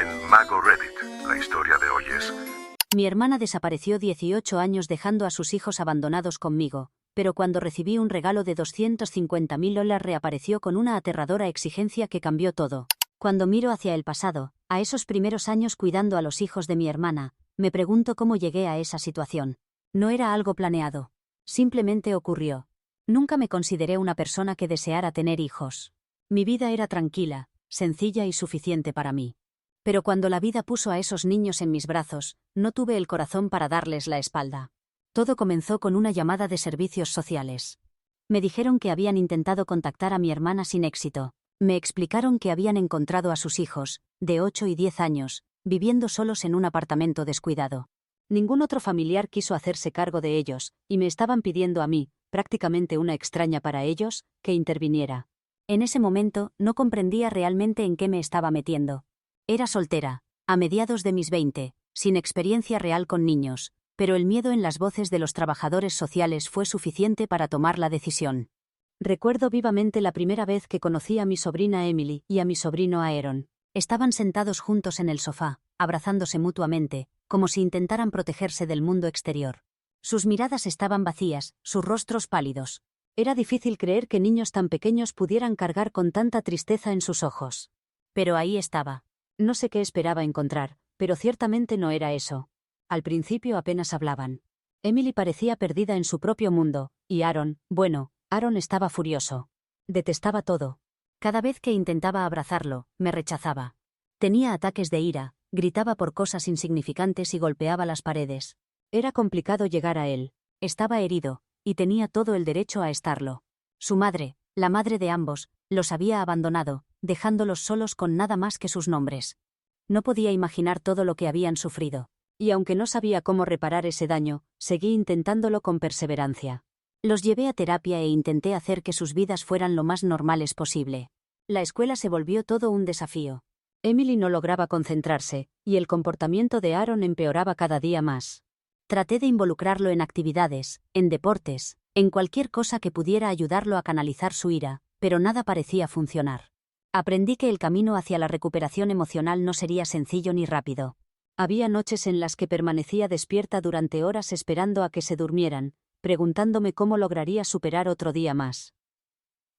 En Mago Reddit, la historia de hoy es... Mi hermana desapareció 18 años dejando a sus hijos abandonados conmigo, pero cuando recibí un regalo de $250.000 reapareció con una aterradora exigencia que cambió todo. Cuando miro hacia el pasado, a esos primeros años cuidando a los hijos de mi hermana, me pregunto cómo llegué a esa situación. No era algo planeado. Simplemente ocurrió. Nunca me consideré una persona que deseara tener hijos. Mi vida era tranquila, sencilla y suficiente para mí. Pero cuando la vida puso a esos niños en mis brazos, no tuve el corazón para darles la espalda. Todo comenzó con una llamada de servicios sociales. Me dijeron que habían intentado contactar a mi hermana sin éxito. Me explicaron que habían encontrado a sus hijos, de 8 y 10 años, viviendo solos en un apartamento descuidado. Ningún otro familiar quiso hacerse cargo de ellos, y me estaban pidiendo a mí, prácticamente una extraña para ellos, que interviniera. En ese momento, no comprendía realmente en qué me estaba metiendo. Era soltera, a mediados de mis 20, sin experiencia real con niños, pero el miedo en las voces de los trabajadores sociales fue suficiente para tomar la decisión. Recuerdo vivamente la primera vez que conocí a mi sobrina Emily y a mi sobrino Aaron. Estaban sentados juntos en el sofá, abrazándose mutuamente, como si intentaran protegerse del mundo exterior. Sus miradas estaban vacías, sus rostros pálidos. Era difícil creer que niños tan pequeños pudieran cargar con tanta tristeza en sus ojos. Pero ahí estaba. No sé qué esperaba encontrar, pero ciertamente no era eso. Al principio apenas hablaban. Emily parecía perdida en su propio mundo, y Aaron estaba furioso. Detestaba todo. Cada vez que intentaba abrazarlo, me rechazaba. Tenía ataques de ira, gritaba por cosas insignificantes y golpeaba las paredes. Era complicado llegar a él. Estaba herido, y tenía todo el derecho a estarlo. Su madre, la madre de ambos, los había abandonado, dejándolos solos con nada más que sus nombres. No podía imaginar todo lo que habían sufrido. Y aunque no sabía cómo reparar ese daño, seguí intentándolo con perseverancia. Los llevé a terapia e intenté hacer que sus vidas fueran lo más normales posible. La escuela se volvió todo un desafío. Emily no lograba concentrarse, y el comportamiento de Aaron empeoraba cada día más. Traté de involucrarlo en actividades, en deportes, en cualquier cosa que pudiera ayudarlo a canalizar su ira, pero nada parecía funcionar. Aprendí que el camino hacia la recuperación emocional no sería sencillo ni rápido. Había noches en las que permanecía despierta durante horas esperando a que se durmieran, preguntándome cómo lograría superar otro día más.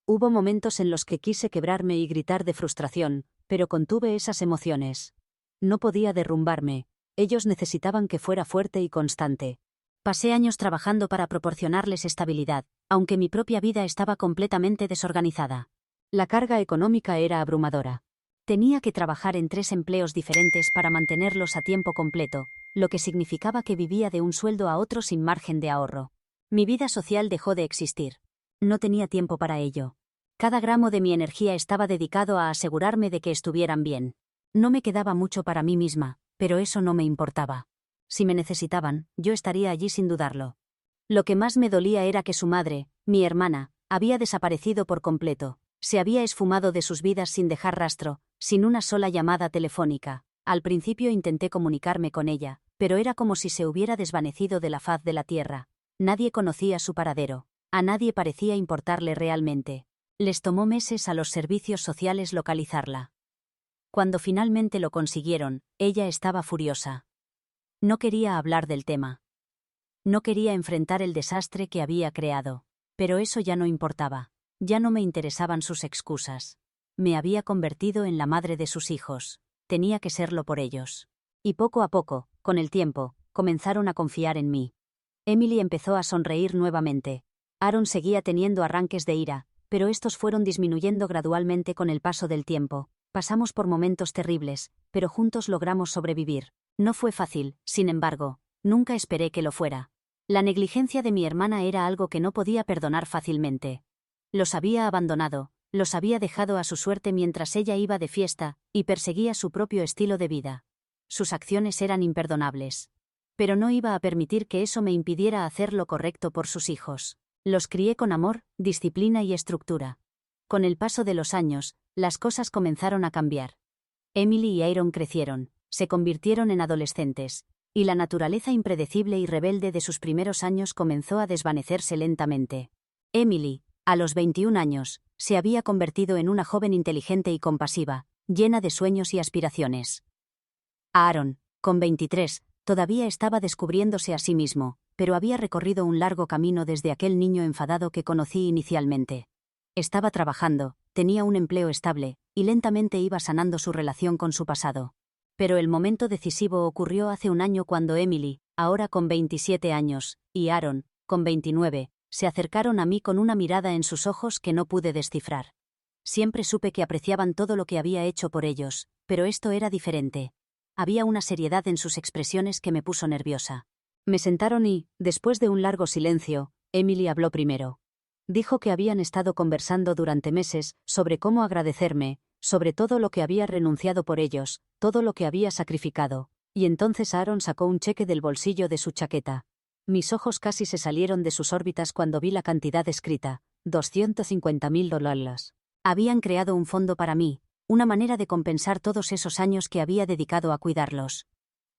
Hubo momentos en los que quise quebrarme y gritar de frustración, pero contuve esas emociones. No podía derrumbarme. Ellos necesitaban que fuera fuerte y constante. Pasé años trabajando para proporcionarles estabilidad, aunque mi propia vida estaba completamente desorganizada. La carga económica era abrumadora. Tenía que trabajar en 3 empleos diferentes para mantenerlos a tiempo completo, lo que significaba que vivía de un sueldo a otro sin margen de ahorro. Mi vida social dejó de existir. No tenía tiempo para ello. Cada gramo de mi energía estaba dedicado a asegurarme de que estuvieran bien. No me quedaba mucho para mí misma, pero eso no me importaba. Si me necesitaban, yo estaría allí sin dudarlo. Lo que más me dolía era que su madre, mi hermana, había desaparecido por completo. Se había esfumado de sus vidas sin dejar rastro, sin una sola llamada telefónica. Al principio intenté comunicarme con ella, pero era como si se hubiera desvanecido de la faz de la tierra. Nadie conocía su paradero. A nadie parecía importarle realmente. Les tomó meses a los servicios sociales localizarla. Cuando finalmente lo consiguieron, ella estaba furiosa. No quería hablar del tema. No quería enfrentar el desastre que había creado. Pero eso ya no importaba. Ya no me interesaban sus excusas. Me había convertido en la madre de sus hijos. Tenía que serlo por ellos. Y poco a poco, con el tiempo, comenzaron a confiar en mí. Emily empezó a sonreír nuevamente. Aaron seguía teniendo arranques de ira, pero estos fueron disminuyendo gradualmente con el paso del tiempo. Pasamos por momentos terribles, pero juntos logramos sobrevivir. No fue fácil, sin embargo, nunca esperé que lo fuera. La negligencia de mi hermana era algo que no podía perdonar fácilmente. Los había abandonado, los había dejado a su suerte mientras ella iba de fiesta, y perseguía su propio estilo de vida. Sus acciones eran imperdonables. Pero no iba a permitir que eso me impidiera hacer lo correcto por sus hijos. Los crié con amor, disciplina y estructura. Con el paso de los años, las cosas comenzaron a cambiar. Emily y Aaron crecieron, se convirtieron en adolescentes, y la naturaleza impredecible y rebelde de sus primeros años comenzó a desvanecerse lentamente. Emily, a los 21 años, se había convertido en una joven inteligente y compasiva, llena de sueños y aspiraciones. Aaron, con 23, todavía estaba descubriéndose a sí mismo, pero había recorrido un largo camino desde aquel niño enfadado que conocí inicialmente. Estaba trabajando, tenía un empleo estable, y lentamente iba sanando su relación con su pasado. Pero el momento decisivo ocurrió hace un año cuando Emily, ahora con 27 años, y Aaron, con 29, se acercaron a mí con una mirada en sus ojos que no pude descifrar. Siempre supe que apreciaban todo lo que había hecho por ellos, pero esto era diferente. Había una seriedad en sus expresiones que me puso nerviosa. Me sentaron y, después de un largo silencio, Emily habló primero. Dijo que habían estado conversando durante meses sobre cómo agradecerme, sobre todo lo que había renunciado por ellos, todo lo que había sacrificado, y entonces Aaron sacó un cheque del bolsillo de su chaqueta. Mis ojos casi se salieron de sus órbitas cuando vi la cantidad escrita, $250,000. Habían creado un fondo para mí, una manera de compensar todos esos años que había dedicado a cuidarlos.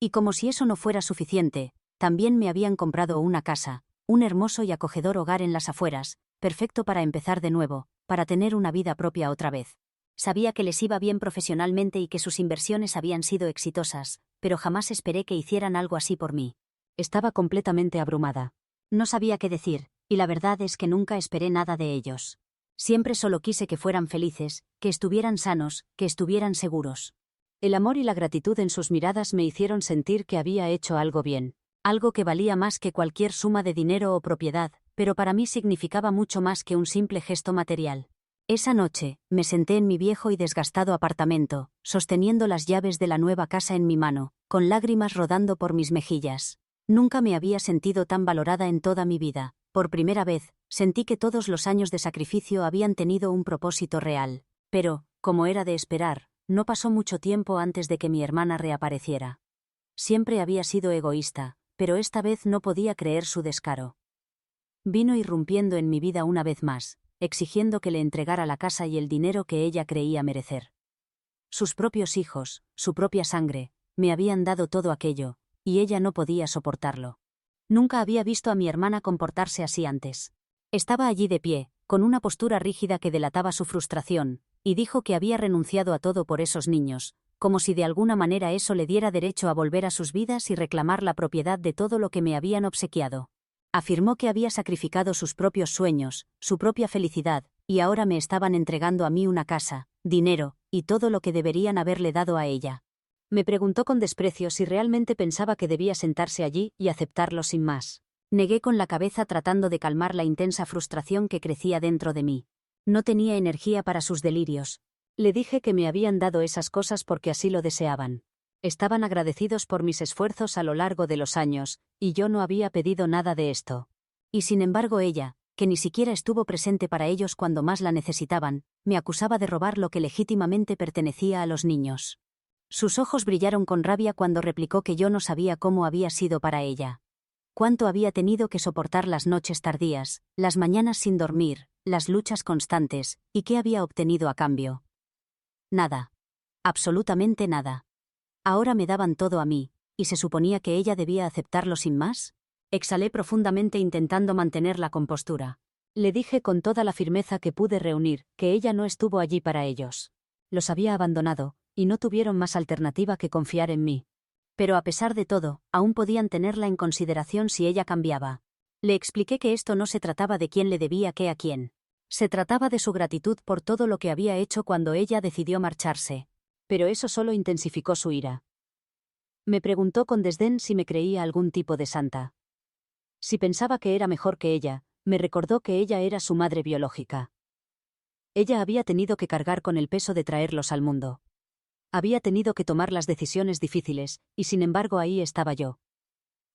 Y como si eso no fuera suficiente, también me habían comprado una casa, un hermoso y acogedor hogar en las afueras, perfecto para empezar de nuevo, para tener una vida propia otra vez. Sabía que les iba bien profesionalmente y que sus inversiones habían sido exitosas, pero jamás esperé que hicieran algo así por mí. Estaba completamente abrumada. No sabía qué decir, y la verdad es que nunca esperé nada de ellos. Siempre solo quise que fueran felices, que estuvieran sanos, que estuvieran seguros. El amor y la gratitud en sus miradas me hicieron sentir que había hecho algo bien, algo que valía más que cualquier suma de dinero o propiedad, pero para mí significaba mucho más que un simple gesto material. Esa noche, me senté en mi viejo y desgastado apartamento, sosteniendo las llaves de la nueva casa en mi mano, con lágrimas rodando por mis mejillas. Nunca me había sentido tan valorada en toda mi vida. Por primera vez, sentí que todos los años de sacrificio habían tenido un propósito real. Pero, como era de esperar, no pasó mucho tiempo antes de que mi hermana reapareciera. Siempre había sido egoísta, pero esta vez no podía creer su descaro. Vino irrumpiendo en mi vida una vez más, exigiendo que le entregara la casa y el dinero que ella creía merecer. Sus propios hijos, su propia sangre, me habían dado todo aquello, y ella no podía soportarlo. Nunca había visto a mi hermana comportarse así antes. Estaba allí de pie, con una postura rígida que delataba su frustración, y dijo que había renunciado a todo por esos niños, como si de alguna manera eso le diera derecho a volver a sus vidas y reclamar la propiedad de todo lo que me habían obsequiado. Afirmó que había sacrificado sus propios sueños, su propia felicidad, y ahora me estaban entregando a mí una casa, dinero, y todo lo que deberían haberle dado a ella. Me preguntó con desprecio si realmente pensaba que debía sentarse allí y aceptarlo sin más. Negué con la cabeza tratando de calmar la intensa frustración que crecía dentro de mí. No tenía energía para sus delirios. Le dije que me habían dado esas cosas porque así lo deseaban. Estaban agradecidos por mis esfuerzos a lo largo de los años, y yo no había pedido nada de esto. Y sin embargo ella, que ni siquiera estuvo presente para ellos cuando más la necesitaban, me acusaba de robar lo que legítimamente pertenecía a los niños. Sus ojos brillaron con rabia cuando replicó que yo no sabía cómo había sido para ella. Cuánto había tenido que soportar las noches tardías, las mañanas sin dormir, las luchas constantes, y qué había obtenido a cambio. Nada. Absolutamente nada. Ahora me daban todo a mí, ¿y se suponía que ella debía aceptarlo sin más? Exhalé profundamente intentando mantener la compostura. Le dije con toda la firmeza que pude reunir, que ella no estuvo allí para ellos. Los había abandonado, y no tuvieron más alternativa que confiar en mí. Pero a pesar de todo, aún podían tenerla en consideración si ella cambiaba. Le expliqué que esto no se trataba de quién le debía qué a quién. Se trataba de su gratitud por todo lo que había hecho cuando ella decidió marcharse. Pero eso solo intensificó su ira. Me preguntó con desdén si me creía algún tipo de santa. Si pensaba que era mejor que ella, me recordó que ella era su madre biológica. Ella había tenido que cargar con el peso de traerlos al mundo. Había tenido que tomar las decisiones difíciles, y sin embargo ahí estaba yo.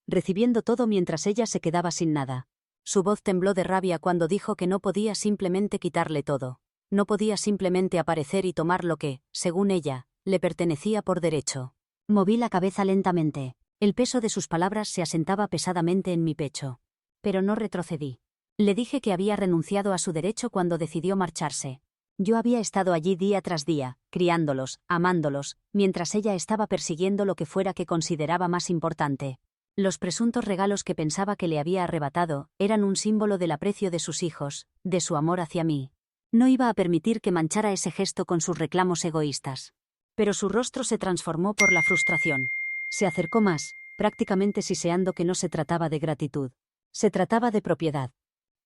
Recibiendo todo mientras ella se quedaba sin nada. Su voz tembló de rabia cuando dijo que no podía simplemente quitarle todo. No podía simplemente aparecer y tomar lo que, según ella, le pertenecía por derecho. Moví la cabeza lentamente. El peso de sus palabras se asentaba pesadamente en mi pecho. Pero no retrocedí. Le dije que había renunciado a su derecho cuando decidió marcharse. Yo había estado allí día tras día, criándolos, amándolos, mientras ella estaba persiguiendo lo que fuera que consideraba más importante. Los presuntos regalos que pensaba que le había arrebatado eran un símbolo del aprecio de sus hijos, de su amor hacia mí. No iba a permitir que manchara ese gesto con sus reclamos egoístas. Pero su rostro se transformó por la frustración. Se acercó más, prácticamente siseando que no se trataba de gratitud. Se trataba de propiedad.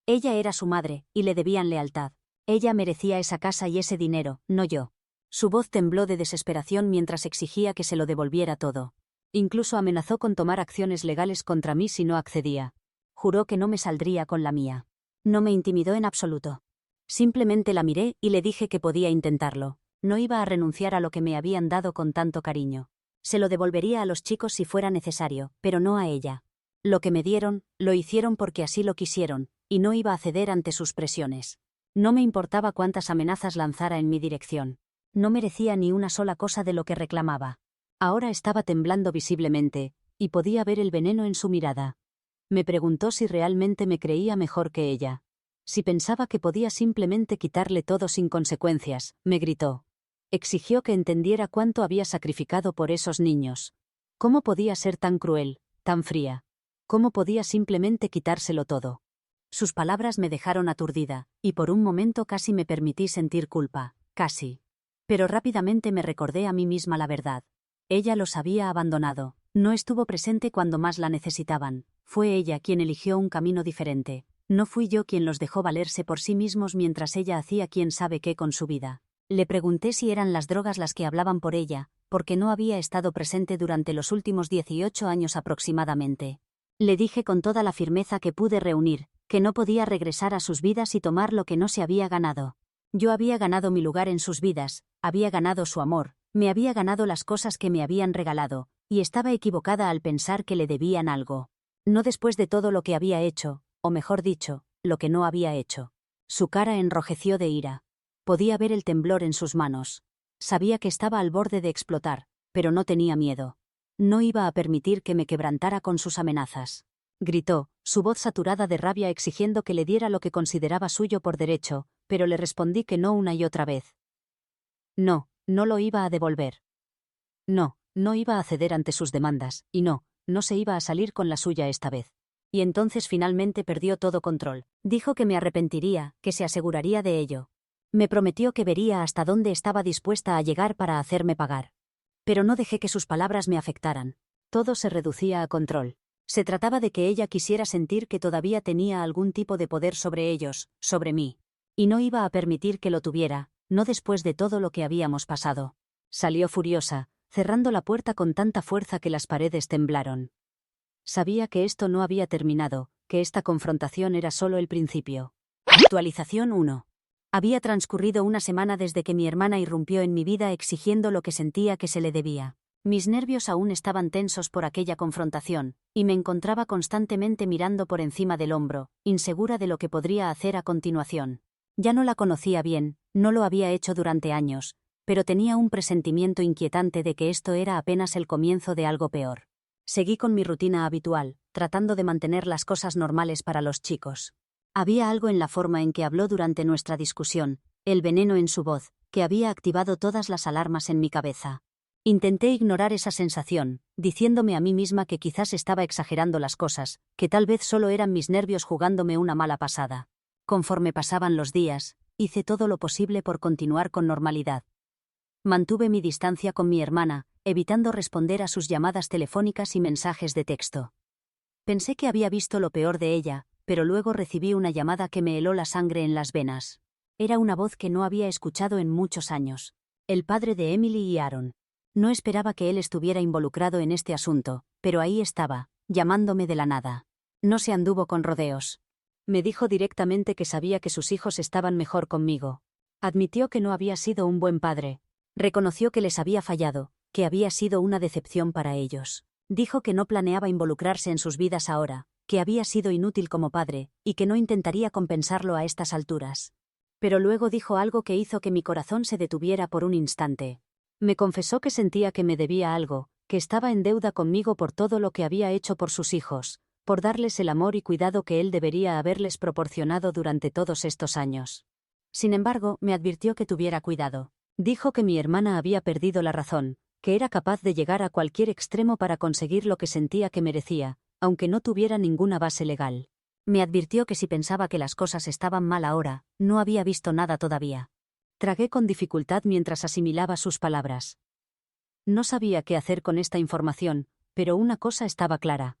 Ella era su madre, y le debían lealtad. Ella merecía esa casa y ese dinero, no yo. Su voz tembló de desesperación mientras exigía que se lo devolviera todo. Incluso amenazó con tomar acciones legales contra mí si no accedía. Juró que no me saldría con la mía. No me intimidó en absoluto. Simplemente la miré y le dije que podía intentarlo. No iba a renunciar a lo que me habían dado con tanto cariño. Se lo devolvería a los chicos si fuera necesario, pero no a ella. Lo que me dieron, lo hicieron porque así lo quisieron, y no iba a ceder ante sus presiones. No me importaba cuántas amenazas lanzara en mi dirección. No merecía ni una sola cosa de lo que reclamaba. Ahora estaba temblando visiblemente, y podía ver el veneno en su mirada. Me preguntó si realmente me creía mejor que ella. Si pensaba que podía simplemente quitarle todo sin consecuencias, me gritó. Exigió que entendiera cuánto había sacrificado por esos niños. ¿Cómo podía ser tan cruel, tan fría? ¿Cómo podía simplemente quitárselo todo? Sus palabras me dejaron aturdida, y por un momento casi me permití sentir culpa, casi. Pero rápidamente me recordé a mí misma la verdad. Ella los había abandonado, no estuvo presente cuando más la necesitaban. Fue ella quien eligió un camino diferente. No fui yo quien los dejó valerse por sí mismos mientras ella hacía quién sabe qué con su vida. Le pregunté si eran las drogas las que hablaban por ella, porque no había estado presente durante los últimos 18 años aproximadamente. Le dije con toda la firmeza que pude reunir, que no podía regresar a sus vidas y tomar lo que no se había ganado. Yo había ganado mi lugar en sus vidas, había ganado su amor, me había ganado las cosas que me habían regalado, y estaba equivocada al pensar que le debían algo. No después de todo lo que había hecho, o mejor dicho, lo que no había hecho. Su cara enrojeció de ira. Podía ver el temblor en sus manos. Sabía que estaba al borde de explotar, pero no tenía miedo. No iba a permitir que me quebrantara con sus amenazas. Gritó, su voz saturada de rabia exigiendo que le diera lo que consideraba suyo por derecho, pero le respondí que no una y otra vez. No, no lo iba a devolver. No, no iba a ceder ante sus demandas, y no se iba a salir con la suya esta vez. Y entonces finalmente perdió todo control. Dijo que me arrepentiría, que se aseguraría de ello. Me prometió que vería hasta dónde estaba dispuesta a llegar para hacerme pagar. Pero no dejé que sus palabras me afectaran. Todo se reducía a control. Se trataba de que ella quisiera sentir que todavía tenía algún tipo de poder sobre ellos, sobre mí. Y no iba a permitir que lo tuviera, no después de todo lo que habíamos pasado. Salió furiosa, cerrando la puerta con tanta fuerza que las paredes temblaron. Sabía que esto no había terminado, que esta confrontación era solo el principio. Actualización 1. Había transcurrido una semana desde que mi hermana irrumpió en mi vida exigiendo lo que sentía que se le debía. Mis nervios aún estaban tensos por aquella confrontación, y me encontraba constantemente mirando por encima del hombro, insegura de lo que podría hacer a continuación. Ya no la conocía bien, no lo había hecho durante años, pero tenía un presentimiento inquietante de que esto era apenas el comienzo de algo peor. Seguí con mi rutina habitual, tratando de mantener las cosas normales para los chicos. Había algo en la forma en que habló durante nuestra discusión, el veneno en su voz, que había activado todas las alarmas en mi cabeza. Intenté ignorar esa sensación, diciéndome a mí misma que quizás estaba exagerando las cosas, que tal vez solo eran mis nervios jugándome una mala pasada. Conforme pasaban los días, hice todo lo posible por continuar con normalidad. Mantuve mi distancia con mi hermana, evitando responder a sus llamadas telefónicas y mensajes de texto. Pensé que había visto lo peor de ella, pero luego recibí una llamada que me heló la sangre en las venas. Era una voz que no había escuchado en muchos años. El padre de Emily y Aaron. No esperaba que él estuviera involucrado en este asunto, pero ahí estaba, llamándome de la nada. No se anduvo con rodeos. Me dijo directamente que sabía que sus hijos estaban mejor conmigo. Admitió que no había sido un buen padre. Reconoció que les había fallado, que había sido una decepción para ellos. Dijo que no planeaba involucrarse en sus vidas ahora, que había sido inútil como padre, y que no intentaría compensarlo a estas alturas. Pero luego dijo algo que hizo que mi corazón se detuviera por un instante. Me confesó que sentía que me debía algo, que estaba en deuda conmigo por todo lo que había hecho por sus hijos, por darles el amor y cuidado que él debería haberles proporcionado durante todos estos años. Sin embargo, me advirtió que tuviera cuidado. Dijo que mi hermana había perdido la razón, que era capaz de llegar a cualquier extremo para conseguir lo que sentía que merecía, aunque no tuviera ninguna base legal. Me advirtió que si pensaba que las cosas estaban mal ahora, no había visto nada todavía. Tragué con dificultad mientras asimilaba sus palabras. No sabía qué hacer con esta información, pero una cosa estaba clara.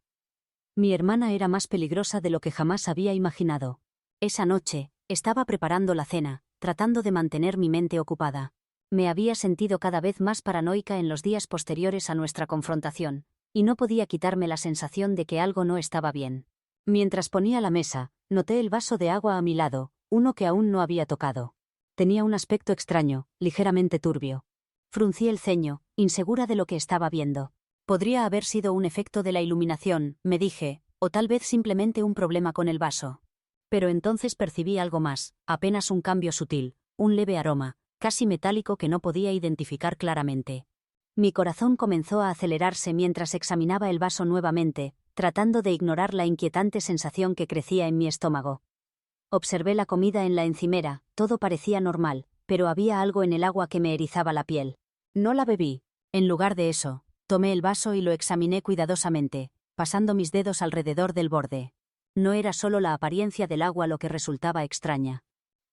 Mi hermana era más peligrosa de lo que jamás había imaginado. Esa noche, estaba preparando la cena, tratando de mantener mi mente ocupada. Me había sentido cada vez más paranoica en los días posteriores a nuestra confrontación, y no podía quitarme la sensación de que algo no estaba bien. Mientras ponía la mesa, noté el vaso de agua a mi lado, uno que aún no había tocado. Tenía un aspecto extraño, ligeramente turbio. Fruncí el ceño, insegura de lo que estaba viendo. Podría haber sido un efecto de la iluminación, me dije, o tal vez simplemente un problema con el vaso. Pero entonces percibí algo más, apenas un cambio sutil, un leve aroma, casi metálico que no podía identificar claramente. Mi corazón comenzó a acelerarse mientras examinaba el vaso nuevamente, tratando de ignorar la inquietante sensación que crecía en mi estómago. Observé la comida en la encimera, todo parecía normal, pero había algo en el agua que me erizaba la piel. No la bebí. En lugar de eso, tomé el vaso y lo examiné cuidadosamente, pasando mis dedos alrededor del borde. No era solo la apariencia del agua lo que resultaba extraña.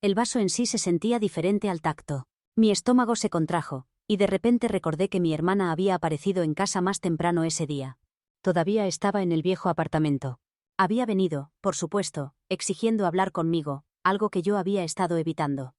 El vaso en sí se sentía diferente al tacto. Mi estómago se contrajo, y de repente recordé que mi hermana había aparecido en casa más temprano ese día. Todavía estaba en el viejo apartamento. Había venido, por supuesto, exigiendo hablar conmigo, algo que yo había estado evitando.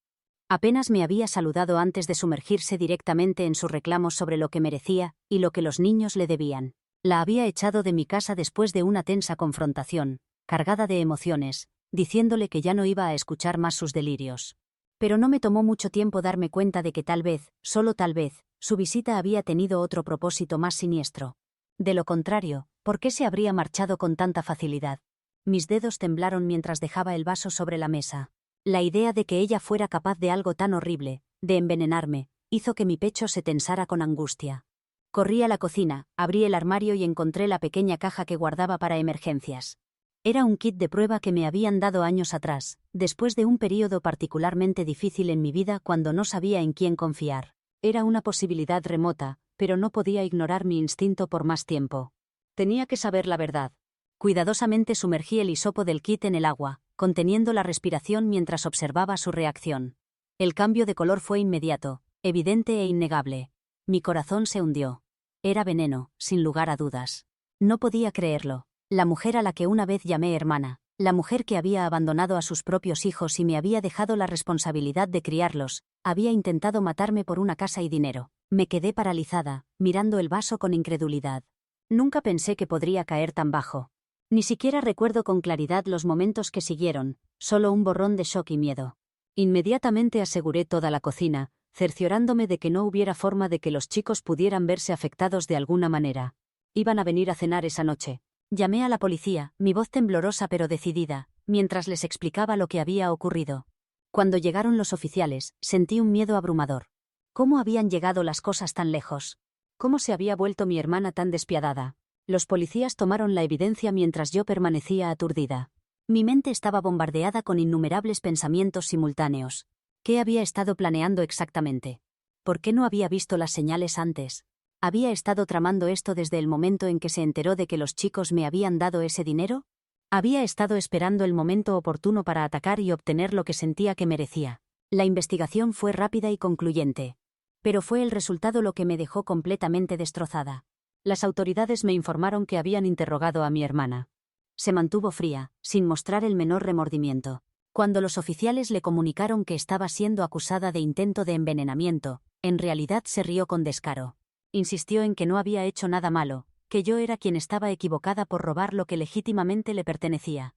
Apenas me había saludado antes de sumergirse directamente en sus reclamos sobre lo que merecía y lo que los niños le debían. La había echado de mi casa después de una tensa confrontación, cargada de emociones, diciéndole que ya no iba a escuchar más sus delirios. Pero no me tomó mucho tiempo darme cuenta de que tal vez, solo tal vez, su visita había tenido otro propósito más siniestro. De lo contrario, ¿por qué se habría marchado con tanta facilidad? Mis dedos temblaron mientras dejaba el vaso sobre la mesa. La idea de que ella fuera capaz de algo tan horrible, de envenenarme, hizo que mi pecho se tensara con angustia. Corrí a la cocina, abrí el armario y encontré la pequeña caja que guardaba para emergencias. Era un kit de prueba que me habían dado años atrás, después de un período particularmente difícil en mi vida cuando no sabía en quién confiar. Era una posibilidad remota, pero no podía ignorar mi instinto por más tiempo. Tenía que saber la verdad. Cuidadosamente sumergí el hisopo del kit en el agua, conteniendo la respiración mientras observaba su reacción. El cambio de color fue inmediato, evidente e innegable. Mi corazón se hundió. Era veneno, sin lugar a dudas. No podía creerlo. La mujer a la que una vez llamé hermana, la mujer que había abandonado a sus propios hijos y me había dejado la responsabilidad de criarlos, había intentado matarme por una casa y dinero. Me quedé paralizada, mirando el vaso con incredulidad. Nunca pensé que podría caer tan bajo. Ni siquiera recuerdo con claridad los momentos que siguieron, solo un borrón de shock y miedo. Inmediatamente aseguré toda la cocina, cerciorándome de que no hubiera forma de que los chicos pudieran verse afectados de alguna manera. Iban a venir a cenar esa noche. Llamé a la policía, mi voz temblorosa pero decidida, mientras les explicaba lo que había ocurrido. Cuando llegaron los oficiales, sentí un miedo abrumador. ¿Cómo habían llegado las cosas tan lejos? ¿Cómo se había vuelto mi hermana tan despiadada? Los policías tomaron la evidencia mientras yo permanecía aturdida. Mi mente estaba bombardeada con innumerables pensamientos simultáneos. ¿Qué había estado planeando exactamente? ¿Por qué no había visto las señales antes? ¿Había estado tramando esto desde el momento en que se enteró de que los chicos me habían dado ese dinero? ¿Había estado esperando el momento oportuno para atacar y obtener lo que sentía que merecía? La investigación fue rápida y concluyente. Pero fue el resultado lo que me dejó completamente destrozada. Las autoridades me informaron que habían interrogado a mi hermana. Se mantuvo fría, sin mostrar el menor remordimiento. Cuando los oficiales le comunicaron que estaba siendo acusada de intento de envenenamiento, en realidad se rió con descaro. Insistió en que no había hecho nada malo, que yo era quien estaba equivocada por robar lo que legítimamente le pertenecía.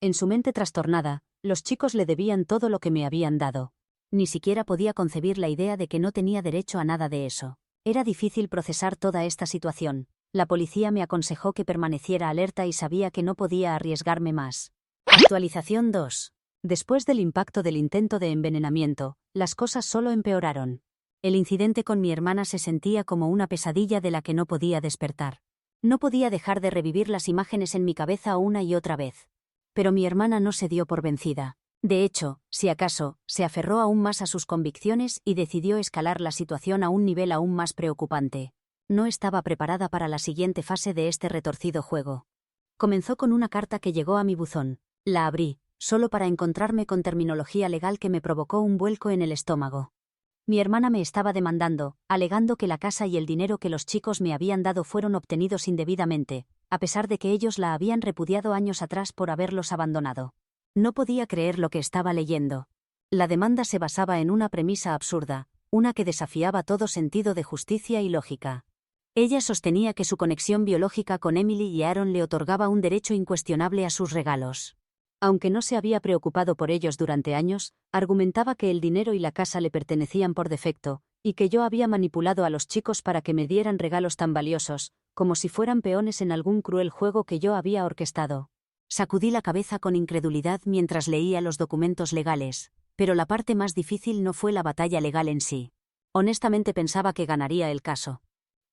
En su mente trastornada, los chicos le debían todo lo que me habían dado. Ni siquiera podía concebir la idea de que no tenía derecho a nada de eso. Era difícil procesar toda esta situación. La policía me aconsejó que permaneciera alerta y sabía que no podía arriesgarme más. Actualización 2. Después del impacto del intento de envenenamiento, las cosas solo empeoraron. El incidente con mi hermana se sentía como una pesadilla de la que no podía despertar. No podía dejar de revivir las imágenes en mi cabeza una y otra vez. Pero mi hermana no se dio por vencida. De hecho, si acaso, se aferró aún más a sus convicciones y decidió escalar la situación a un nivel aún más preocupante. No estaba preparada para la siguiente fase de este retorcido juego. Comenzó con una carta que llegó a mi buzón. La abrí, solo para encontrarme con terminología legal que me provocó un vuelco en el estómago. Mi hermana me estaba demandando, alegando que la casa y el dinero que los chicos me habían dado fueron obtenidos indebidamente, a pesar de que ellos la habían repudiado años atrás por haberlos abandonado. No podía creer lo que estaba leyendo. La demanda se basaba en una premisa absurda, una que desafiaba todo sentido de justicia y lógica. Ella sostenía que su conexión biológica con Emily y Aaron le otorgaba un derecho incuestionable a sus regalos. Aunque no se había preocupado por ellos durante años, argumentaba que el dinero y la casa le pertenecían por defecto, y que yo había manipulado a los chicos para que me dieran regalos tan valiosos, como si fueran peones en algún cruel juego que yo había orquestado. Sacudí la cabeza con incredulidad mientras leía los documentos legales, pero la parte más difícil no fue la batalla legal en sí. Honestamente pensaba que ganaría el caso.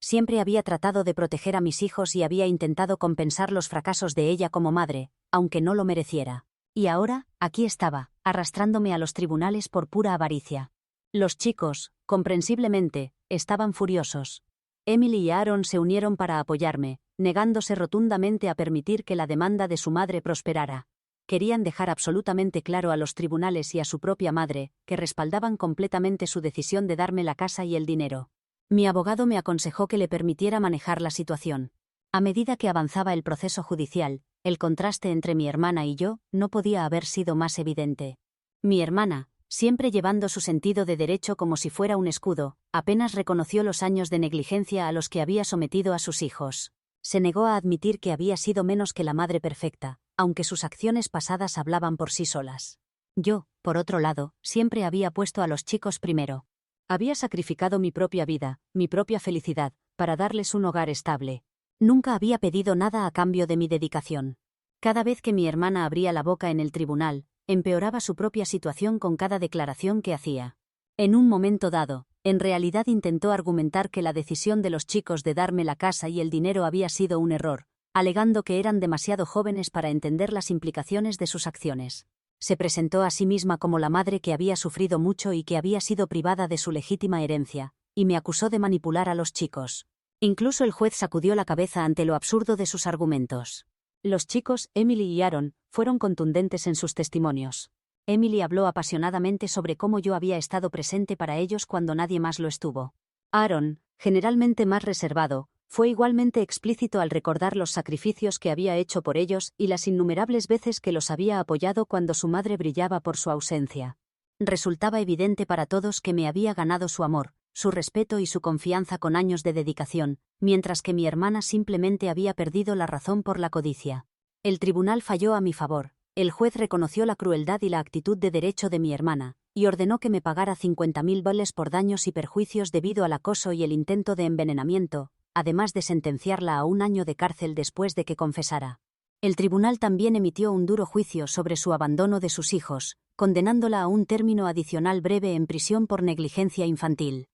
Siempre había tratado de proteger a mis hijos y había intentado compensar los fracasos de ella como madre, aunque no lo mereciera. Y ahora, aquí estaba, arrastrándome a los tribunales por pura avaricia. Los chicos, comprensiblemente, estaban furiosos. Emily y Aaron se unieron para apoyarme, negándose rotundamente a permitir que la demanda de su madre prosperara. Querían dejar absolutamente claro a los tribunales y a su propia madre que respaldaban completamente su decisión de darme la casa y el dinero. Mi abogado me aconsejó que le permitiera manejar la situación. A medida que avanzaba el proceso judicial, el contraste entre mi hermana y yo no podía haber sido más evidente. Mi hermana, siempre llevando su sentido de derecho como si fuera un escudo, apenas reconoció los años de negligencia a los que había sometido a sus hijos. Se negó a admitir que había sido menos que la madre perfecta, aunque sus acciones pasadas hablaban por sí solas. Yo, por otro lado, siempre había puesto a los chicos primero. Había sacrificado mi propia vida, mi propia felicidad, para darles un hogar estable. Nunca había pedido nada a cambio de mi dedicación. Cada vez que mi hermana abría la boca en el tribunal, empeoraba su propia situación con cada declaración que hacía. En un momento dado, en realidad intentó argumentar que la decisión de los chicos de darme la casa y el dinero había sido un error, alegando que eran demasiado jóvenes para entender las implicaciones de sus acciones. Se presentó a sí misma como la madre que había sufrido mucho y que había sido privada de su legítima herencia, y me acusó de manipular a los chicos. Incluso el juez sacudió la cabeza ante lo absurdo de sus argumentos. Los chicos, Emily y Aaron, fueron contundentes en sus testimonios. Emily habló apasionadamente sobre cómo yo había estado presente para ellos cuando nadie más lo estuvo. Aaron, generalmente más reservado, fue igualmente explícito al recordar los sacrificios que había hecho por ellos y las innumerables veces que los había apoyado cuando su madre brillaba por su ausencia. Resultaba evidente para todos que me había ganado su amor, su respeto y su confianza con años de dedicación, mientras que mi hermana simplemente había perdido la razón por la codicia. El tribunal falló a mi favor. El juez reconoció la crueldad y la actitud de derecho de mi hermana, y ordenó que me pagara $50,000 por daños y perjuicios debido al acoso y el intento de envenenamiento, además de sentenciarla a 1 año de cárcel después de que confesara. El tribunal también emitió un duro juicio sobre su abandono de sus hijos, condenándola a un término adicional breve en prisión por negligencia infantil.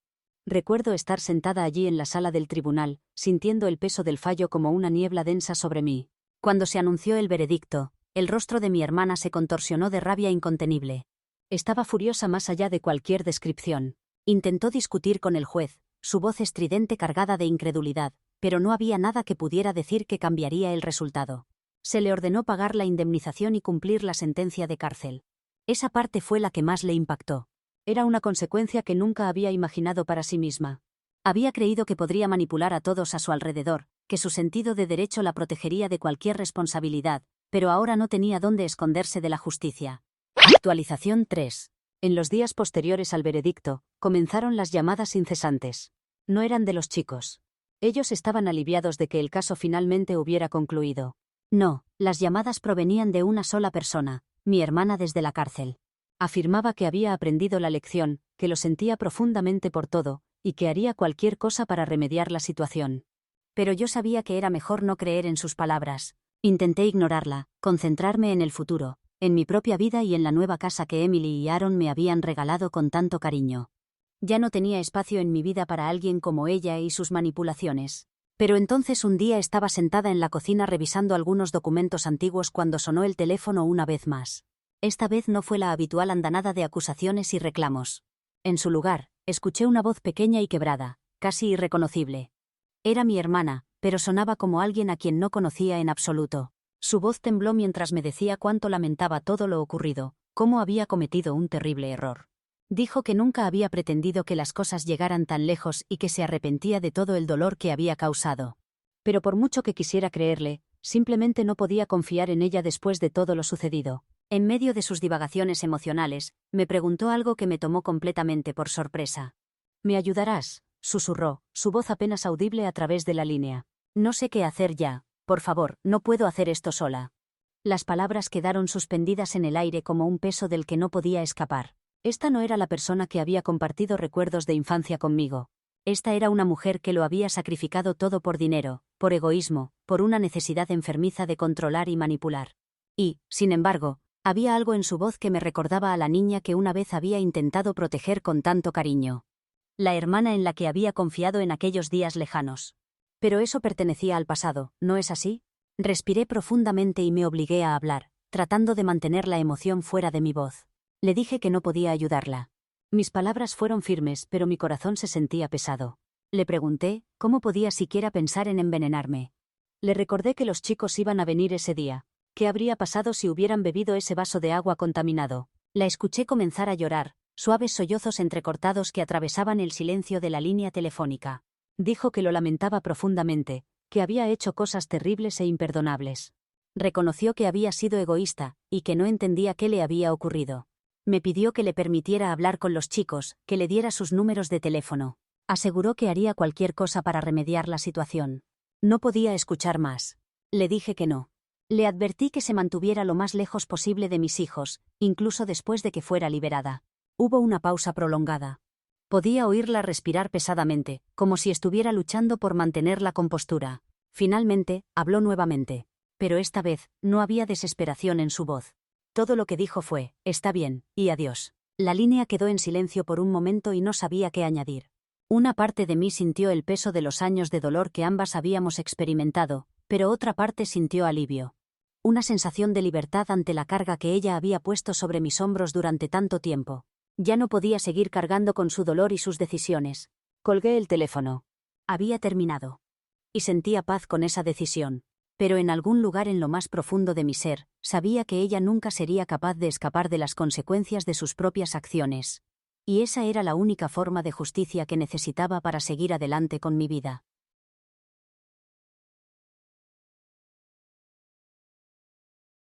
Recuerdo estar sentada allí en la sala del tribunal, sintiendo el peso del fallo como una niebla densa sobre mí. Cuando se anunció el veredicto, el rostro de mi hermana se contorsionó de rabia incontenible. Estaba furiosa más allá de cualquier descripción. Intentó discutir con el juez, su voz estridente cargada de incredulidad, pero no había nada que pudiera decir que cambiaría el resultado. Se le ordenó pagar la indemnización y cumplir la sentencia de cárcel. Esa parte fue la que más le impactó. Era una consecuencia que nunca había imaginado para sí misma. Había creído que podría manipular a todos a su alrededor, que su sentido de derecho la protegería de cualquier responsabilidad, pero ahora no tenía dónde esconderse de la justicia. Actualización 3. En los días posteriores al veredicto, comenzaron las llamadas incesantes. No eran de los chicos. Ellos estaban aliviados de que el caso finalmente hubiera concluido. No, las llamadas provenían de una sola persona, mi hermana desde la cárcel. Afirmaba que había aprendido la lección, que lo sentía profundamente por todo, y que haría cualquier cosa para remediar la situación. Pero yo sabía que era mejor no creer en sus palabras. Intenté ignorarla, concentrarme en el futuro, en mi propia vida y en la nueva casa que Emily y Aaron me habían regalado con tanto cariño. Ya no tenía espacio en mi vida para alguien como ella y sus manipulaciones. Pero entonces un día estaba sentada en la cocina revisando algunos documentos antiguos cuando sonó el teléfono una vez más. Esta vez no fue la habitual andanada de acusaciones y reclamos. En su lugar, escuché una voz pequeña y quebrada, casi irreconocible. Era mi hermana, pero sonaba como alguien a quien no conocía en absoluto. Su voz tembló mientras me decía cuánto lamentaba todo lo ocurrido, cómo había cometido un terrible error. Dijo que nunca había pretendido que las cosas llegaran tan lejos y que se arrepentía de todo el dolor que había causado. Pero por mucho que quisiera creerle, simplemente no podía confiar en ella después de todo lo sucedido. En medio de sus divagaciones emocionales, me preguntó algo que me tomó completamente por sorpresa. «¿Me ayudarás?», susurró, su voz apenas audible a través de la línea. «No sé qué hacer ya. Por favor, no puedo hacer esto sola». Las palabras quedaron suspendidas en el aire como un peso del que no podía escapar. Esta no era la persona que había compartido recuerdos de infancia conmigo. Esta era una mujer que lo había sacrificado todo por dinero, por egoísmo, por una necesidad enfermiza de controlar y manipular. Y, sin embargo, había algo en su voz que me recordaba a la niña que una vez había intentado proteger con tanto cariño. La hermana en la que había confiado en aquellos días lejanos. Pero eso pertenecía al pasado, ¿no es así? Respiré profundamente y me obligué a hablar, tratando de mantener la emoción fuera de mi voz. Le dije que no podía ayudarla. Mis palabras fueron firmes, pero mi corazón se sentía pesado. Le pregunté cómo podía siquiera pensar en envenenarme. Le recordé que los chicos iban a venir ese día. ¿Qué habría pasado si hubieran bebido ese vaso de agua contaminado? La escuché comenzar a llorar, suaves sollozos entrecortados que atravesaban el silencio de la línea telefónica. Dijo que lo lamentaba profundamente, que había hecho cosas terribles e imperdonables. Reconoció que había sido egoísta, y que no entendía qué le había ocurrido. Me pidió que le permitiera hablar con los chicos, que le diera sus números de teléfono. Aseguró que haría cualquier cosa para remediar la situación. No podía escuchar más. Le dije que no. Le advertí que se mantuviera lo más lejos posible de mis hijos, incluso después de que fuera liberada. Hubo una pausa prolongada. Podía oírla respirar pesadamente, como si estuviera luchando por mantener la compostura. Finalmente, habló nuevamente. Pero esta vez, no había desesperación en su voz. Todo lo que dijo fue, «Está bien, y adiós». La línea quedó en silencio por un momento y no sabía qué añadir. Una parte de mí sintió el peso de los años de dolor que ambas habíamos experimentado, pero otra parte sintió alivio. Una sensación de libertad ante la carga que ella había puesto sobre mis hombros durante tanto tiempo. Ya no podía seguir cargando con su dolor y sus decisiones. Colgué el teléfono. Había terminado. Y sentía paz con esa decisión. Pero en algún lugar en lo más profundo de mi ser, sabía que ella nunca sería capaz de escapar de las consecuencias de sus propias acciones. Y esa era la única forma de justicia que necesitaba para seguir adelante con mi vida.